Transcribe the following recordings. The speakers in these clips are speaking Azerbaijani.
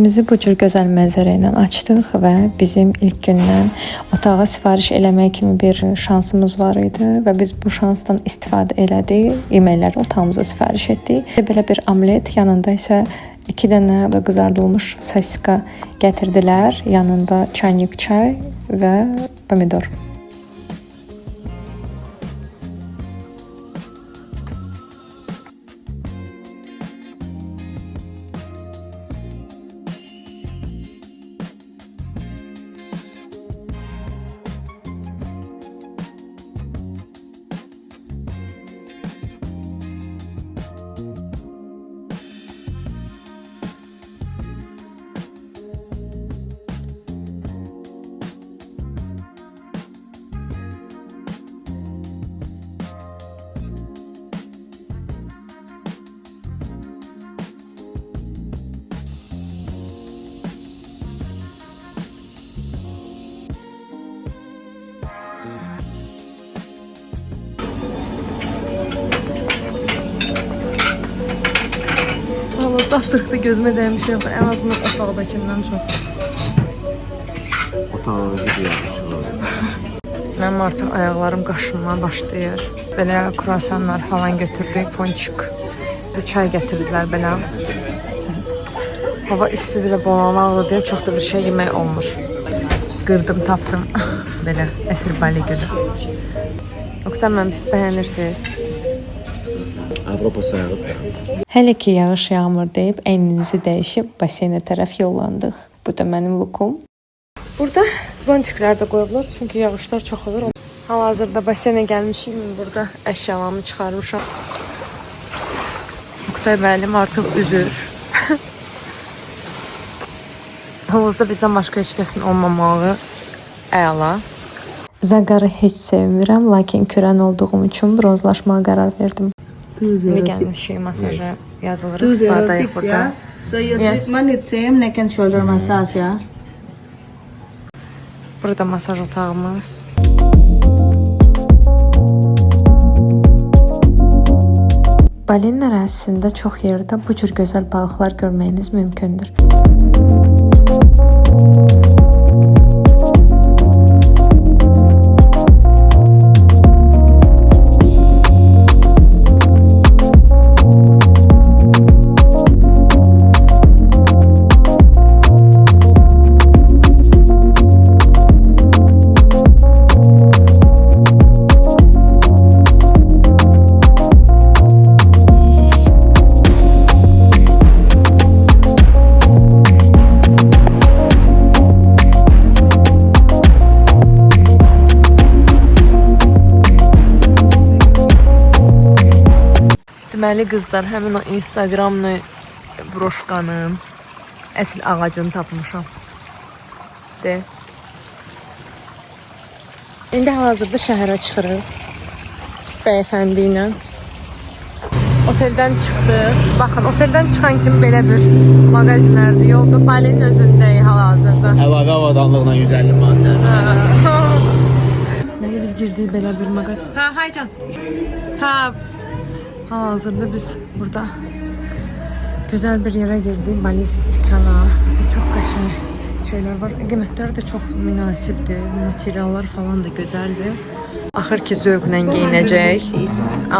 Səhərimizi bu cür gözəl mənzərə ilə açdıq və bizim ilk gündən otağa sifariş eləmək kimi bir şansımız var idi və biz bu şansdan istifadə elədik. Yeməkləri otağımıza sifariş etdik. Belə bir omlet, yanında isə 2 dənə qızardılmış sosiska gətirdilər. Yanında çaynik çay və pomidor. Saftıqda gözümə dəymiş yox, ən azından otaqdakindən çox. Otağa gidiyor. Mənim artıq ayaqlarım qaşınmaya başlayır. Belə kruasanlar falan götürdük, ponçik. Çay gətirdilər belə. Hava istidir və bolanaqlı deyə çox da bir şey yemək olmur. Qırdım, tapdım. Belə əsir bali günü. Oqtan mən siz bəyənirsiniz. Avropa sayılıb. Hələ ki yağış yağmır deyib əynimizi dəyişib baseynə tərəf yollandıq. Bu da mənim lukum. Burada zontiklər də qoyublar çünki yağışlar çox olur. Hal-hazırda baseynə gəlmişik. Burada əşyalarımı çıxarmışam. Oqtay müəllim artıq üzür. Havuzda bizdən başqa heç kəsin olmamağı əla. Zaqarı heç sevmirəm, lakin kürən olduğum üçün bronzlaşmağa qərar verdim. Ne gelmiş masaja yazılırıq. 206 yeah. So your treatment is same neck and shoulder massage, yeah. Burada masaj otağımız. Balenin ərazisində çox yerdə bu cür gözəl balıqlar görməyiniz mümkündür. Deməli qızlar, həmin o Instagramlı broşkanın əsl ağacını tapmışam. De. İndi hal-hazırda şəhərə çıxırıq. Bəyəfəndi ilə. Oteldən çıxdıq. Baxın, oteldən çıxan kimi belə bir mağazinlərdir. Yolda Balinin özündəyik hal-hazırda. Əlavə avadanlıqla 150 manat. Deməli biz girdik belə bir mağazin. Ha, haycan. Ha. Hal-hazırda biz burada güzel bir yere girdik. Baliz dükkana. Burada çok qəşəng şeyler var. Qiymətləri də çox münasibdir. Materiallar falan da gözəldir. Axır ki zövqlə geyinəcək.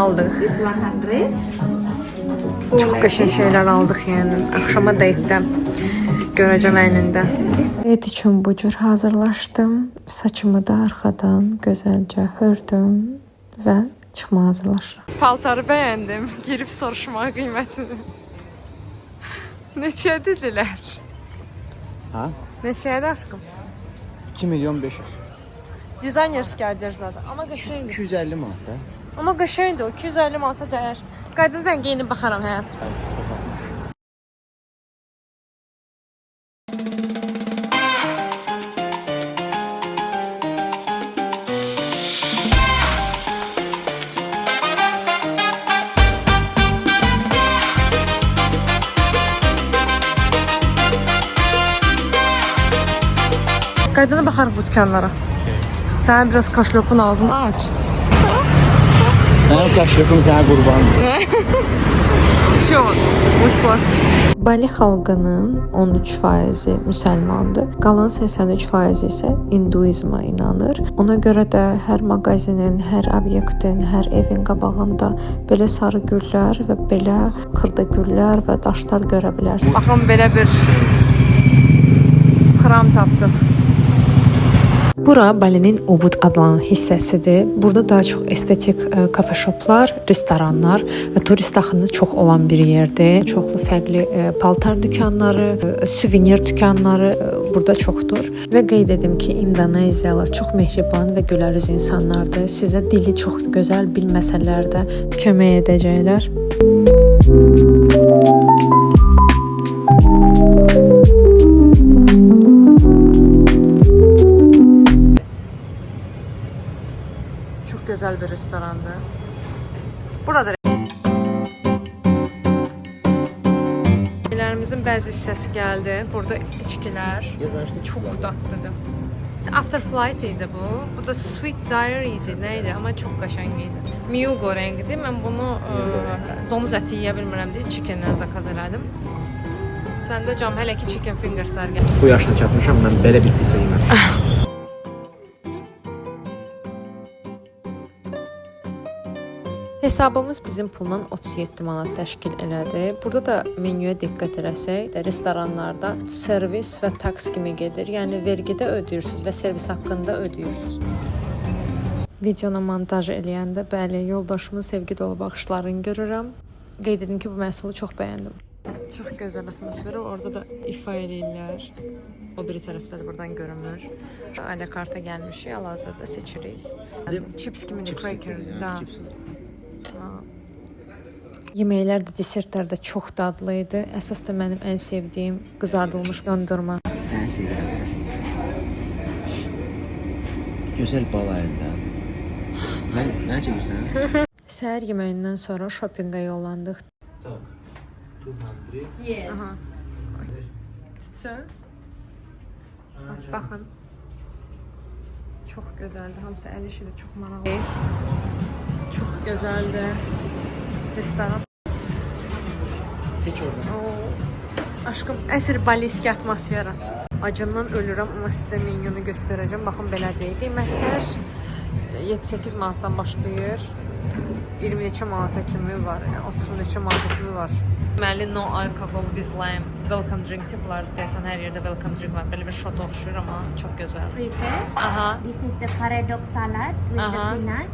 Aldıq. Çox qəşəng şeyler aldıq yəni. Axşama date'də görəcəm əynində. Date üçün bu cür hazırlaşdım. Saçımı da arxadan gözəlcə hördüm və çıxmağa hazırlaşırıq. Paltarı bəyəndim. Girib soruşmağa qiymətini. Neçəyə dedilər? Ha? Neçəyə aşkım? 2 milyon 500. Dizaynerski əlcər zaten. Amma qəşəngdir. 250 manat da. Amma qəşəngdir o. 250 manata dəyər. Qaydımdan geyinib baxaram həyat. Qaydana baxarıq bu dükanlara. Sen biraz kaşlopun ağzını aç. Benim kaşlopum sana kurbandır. Bali xalqının 13% müsəlmandır. Qalan 83% isə hinduizmə inanır. Ona görə də hər mağazinin, hər obyektin, hər evin qabağında belə sarı güllər və belə xırda güllər və daşlar görə bilərsiniz. Baxın belə bir xram tapdıq. Bura Balinin Ubud adlanan hissəsidir. Burada daha çox estetik kafe shoplar, restoranlar və turist axını çox olan bir yerdir. Çoxlu fərqli paltar dükanları, suvenir dükanları burada çoxdur. Və qeyd edim ki, İndoneziyalılar çox mehriban və gülərüz insanlardır. Sizə dili çox gözəl bilməsələr də kömək edəcəklər. Çok güzel bir restorandı. Burada Yerimizin bəzi hissəsi gəldi. Burada içkilər çox dadlıdır. After Flight idi bu. Bu da Sweet Diaries neydi ama çok qəşəng idi. Miyogo rəngidir. Mən bunu donuz əti yeyə bilmirəm deyə chicken'dən zakaz elədim. Sən də cam hələ ki chicken fingerslər gəl. Bu yaşına çatmışam, mən belə bir pizza yeməm. Hesabımız bizim puldan 37 manat təşkil elədi. Burada da menyuya diqqət eləsək, restoranlarda servis və taks kimi gedir. Yəni vergidə ödəyirsiniz və servis haqqında ödəyirsiniz. Videonu montaj eləyəndə bəli, yoldaşımın sevgi dolu baxışlarını görürəm. Qeyd edim ki, bu məhsulu çox bəyəndim. Çox gözəl atmosferi, orada da ifa eləyirlər. O biri tərəfdə də buradan görünmür. Ailə karta gəlmişik, hal-hazırda seçirik. Chips kimi cracker. Yeməklər də, desertlər də çox dadlı idi. Əsas da mənim ən sevdiyim qızardılmış dondurma. Sən sevirəm. Gözəl balayında. Nə çəkirsən? Səhər yeməyindən sonra shoppinga yollandıq. Yes. Aha. Tutsa. Baxın. Çox gözəldir. Hamısı əl işi də çox maraqlı. Çox gözəldir. Restoran. Heç orada. Aşkım, əsr baliski atmosfera. Acımdan ölürəm, amma sizə menyunu göstərəcəm. Baxın, belə deyil. Qiymətlər 7-8 manatdan başlayır. 20 neçə manata kimi var, 30 neçə manata kimi var. Deməli, no alcohol, biz lime, welcome drink tiplar deyəsən, hər yerdə welcome drink var. Belə bir shot oxşuyur, amma çox gözəl. Aha. This is the curry dog salad with the peanut,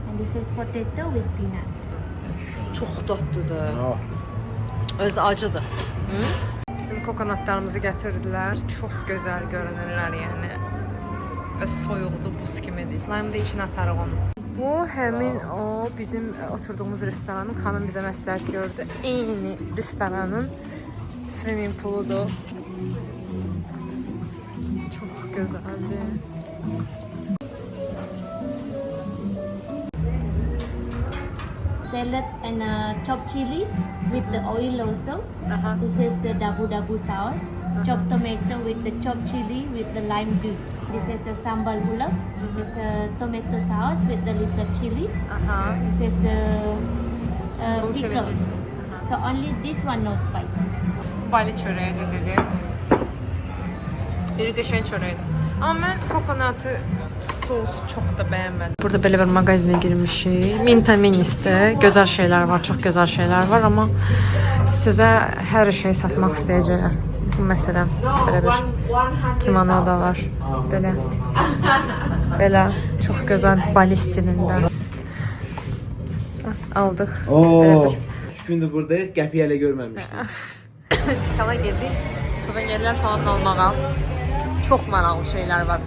and this is potato with peanut. Çox dadlıdır. Öz acıdır. Bizim kokonatlarımızı gətirdilər. Çox gözəl görünürlər, yəni. Və soyuqdur, buz kimidir. Lime də içinə atarıq onu. Bu həmin o bizim oturduğumuz restoranın, xanım bizə məsləhət gördü. Eyni restoranın swimming pooludur. Çox gözəldir. Salad and chopped chili with the oil also. This is the dabu sauce. Chopped tomato with the chopped chili with the lime juice. This is the sambal bulak. This tomato sauce with the little chili. This is the pickle. So only this one no spice. Bali çörəyi də dedim. Bir qəşəng çörəkdir. Amma mən kokonatı sosu çox da bəyənmədim. Burada belə bir mağazinə girmişik. Minta Minis'də gözəl şeylər var, çox gözəl şeylər var, amma sizə hər şey satmaq istəyəcəklər. Məsələn, belə bir kimono da var. Belə çox gözəl Bali stilində. Aldıq. Oo. 3 gündür buradayıq, qəpiyi hələ görməmişdim. Dükkana girdik, suvenirlər falan almağa. Çox maraqlı şeylər var.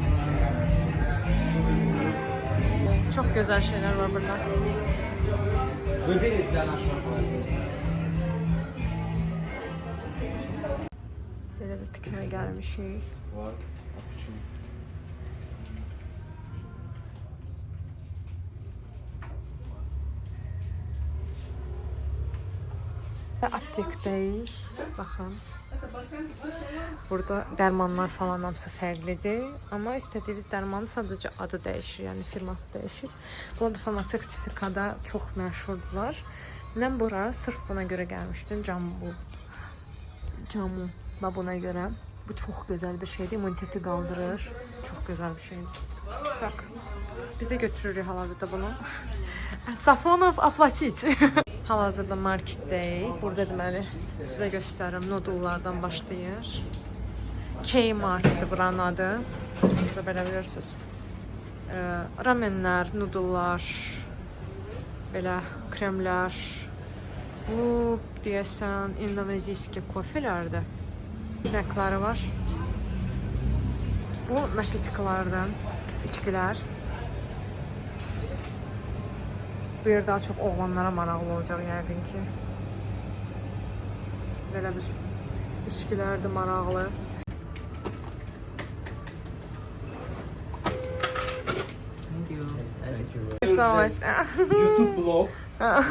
Çok güzel şeyler var burada. Böyle bir dükkana gelmişik. Aptekdeyiz. Baxın. Burada dərmanlar falan hamısı fərqlidir. Amma istədiyiniz dərmanın sadəcə adı dəyişir, yəni firması dəyişir. Burada farmasevtikada çox məşhurdular. Ben bura sırf buna göre gelmiştim. Camı buna göre. Bu çok güzel bir şeydi. İmmuniteti kaldırır. Çok güzel bir şeydi. Bak. Bize götürür hal-hazırda bunu. Safonov aplatit. Hal-hazırda marketdəyik. Burada deməli sizə göstərim. Noodle'lardan başlayır. K-Mart'dır buranın adı. Burada belə bilirsiniz. Ramenlər, noodle'lar, belə kremlər. Bu deyəsən indoneziyski kofelərdir. Snackları var. Bu narkotiklardan içkilər. Bu yer daha çox oğlanlara maraqlı olacaq yəqin ki. Belə bir içkilər də maraqlı. Thank you. So much. YouTube blog.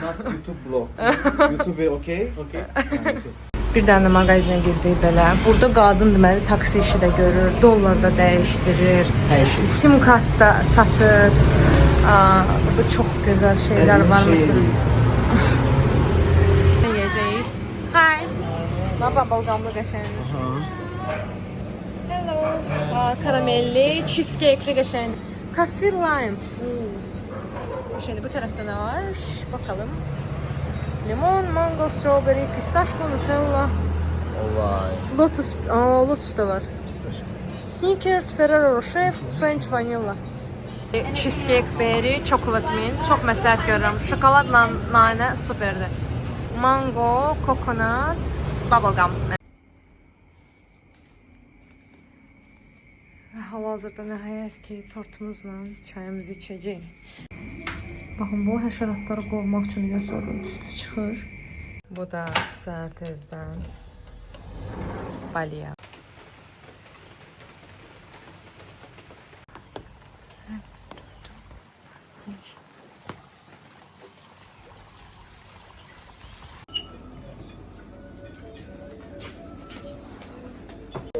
Nasıl YouTube blog? YouTube okay? Okay. Bir dənə mağazinə girdik belə. Burada qadın deməli taksi işi də görür, dollar da dəyişdirir. Hər şey. Sim kart da satır. Burada çox gözəl şeylər var məsələn. Yeyəcəyik. Hi. Baba balqamlı qəşəng. Hello. Karamelli, cheesecake'li qəşəng. Kaffee lime. Şimdi bu tarafta ne var? Bakalım. Limon, mango, strawberry, pistachio, nutella. Olay. Lotus, Lotus da var. Snickers, Ferrero Rocher, French vanilla. Cheesecake berry, chocolate mint. Çok məsləhət görürəm. Şokoladla nane superdir. Mango, coconut, bubblegum. Hal-hazırda nəhayət ki tortumuzla çayımızı içəcəyik. Baxın, bu həşəratları qovmaq üçün görürsünüz, üstü çıxır. Bu da səhər tezdən balya.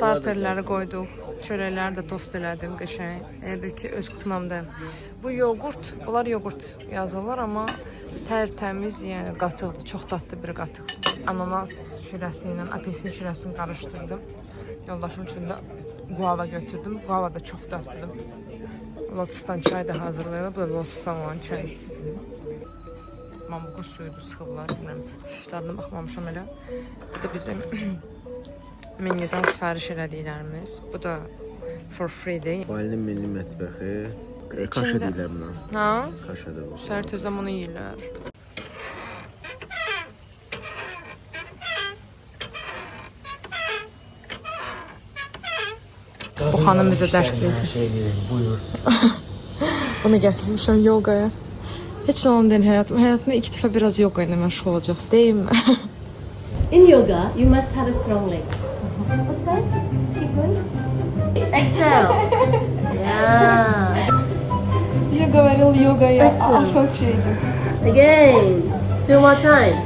Starterləri qoyduq, çörəkləri də tost elədim qəşəng. Elə bil ki öz kutumdayım. Bu yoğurt, bunlar yoğurt yazırlar amma tərtəmiz, yəni qatıqdır, çox dadlı bir qatıq. Ananas şirəsi ilə apelsin şirəsini qarışdırdım. Yoldaşım üçün də guava götürdüm. Guava da çox dadlıdır. Lotusdan çay da hazırlayırlar. Bu da lotusdan olan çay. Mambuqu suyudur, sıxıblar. Dadına baxmamışam elə. Bu da bizim menüdən sifariş elədiklərimiz. Bu da for free-dir. Balinin milli mətbəxi. Kaşa deyirlər buna. Ha? Kaşadır bu. Səhər tezdən bunu yeyirlər. Bu xanım bizə dərs verir. Buyur. Bunu gətirmişəm yogaya. Heç nə onun deyil həyatım. Həyatımda ilk dəfə biraz yoga ilə məşğul olacaqsınız, deyilmi? In yoga, you must have strong legs. Okay, keep going. Exhale. Yeah. Я говорил йога, я Excellent. Again. 2 more time.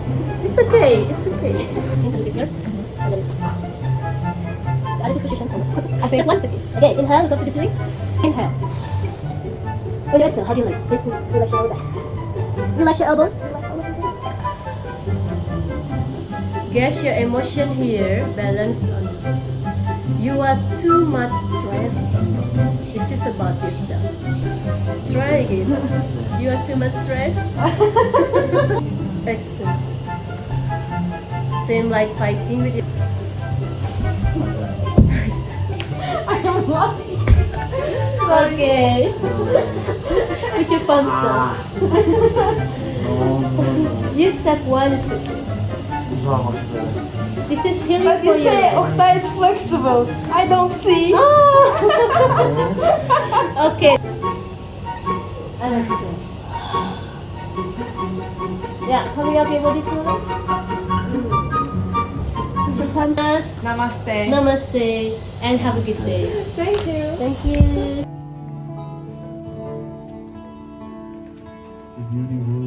It's okay. It's okay. Into the first. And then position. Step 1 second. Again, inhale, go to the ceiling. Inhale. When you exhale, hug your legs. Please relax your back. Relax your elbows. Get your emotion here. Balance on you. You are too much stressed. This is about yourself. Try again. You are too much stressed. Excellent. Same like fighting with it. Nice. I am laughing. Okay. Put your palms down. You step 1 and 2. This is healing for you. Oktay is flexible. I don't see. Okay. Understand. Yeah, hurry up your body slowly. Namaste. Namaste and have a good day. Thank you. Thank you. Beautiful.